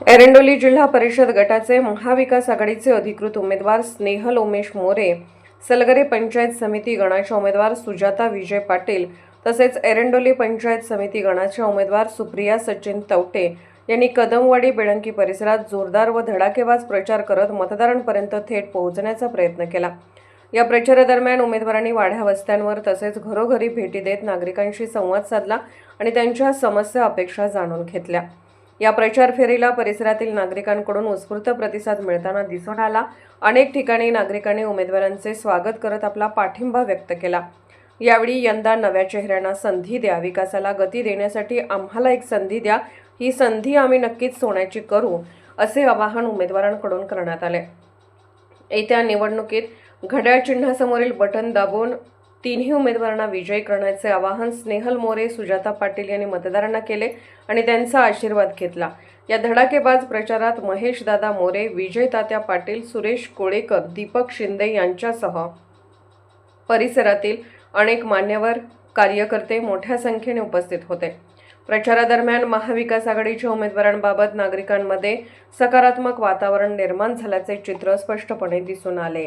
एरंडोली जिल्हा परिषद गटाचे महाविकास आघाडीचे अधिकृत उमेदवार स्नेहल उमेश मोरे, सलगरे पंचायत समिती गणाच्या उमेदवार सुजाता विजय पाटील तसेच एरंडोली पंचायत समिती गणाच्या उमेदवार सुप्रिया सचिन तवटे यांनी कदमवाडी बेळंकी परिसरात जोरदार व धडाकेबाज प्रचार करत मतदारांपर्यंत थेट पोहोचण्याचा प्रयत्न केला। या प्रचारादरम्यान उमेदवारांनी वाड्या वस्त्यांवर तसेच घरोघरी भेटी देत नागरिकांशी संवाद साधला आणि त्यांच्या समस्या अपेक्षा जाणून घेतल्या। या प्रचार फेरीला परिसरातील नागरिकांकडून उत्स्फूर्त प्रतिसाद मिळताना दिसून आला। अनेक ठिकाणी नागरिकांनी उमेदवारांचे स्वागत करत आपला पाठिंबा व्यक्त केला। यावेळी यंदा नव्या चेहऱ्यांना संधी द्या, विकासाला गती देण्यासाठी आम्हाला एक संधी द्या, ही संधी आम्ही नक्कीच सोन्याची करू, असे आवाहन उमेदवारांकडून करण्यात आले। येत्या निवडणुकीत घड्याळ चिन्हासमोरील बटन दाबून तिन्ही उमेदवारांना विजयी करण्याचे आवाहन स्नेहल मोरे, सुजाता पाटील यांनी मतदारांना केले आणि त्यांचा आशीर्वाद घेतला। या धडाकेबाज प्रचारात महेश दादा मोरे, विजय तात्या पाटील, सुरेश कोळेकर, दीपक शिंदे यांच्यासह परिसरातील अनेक मान्यवर, कार्यकर्ते मोठ्या संख्येने उपस्थित होते। प्रचारादरम्यान महाविकास आघाडीच्या उमेदवारांबाबत नागरिकांमध्ये सकारात्मक वातावरण निर्माण झाल्याचे चित्र स्पष्टपणे दिसून आले।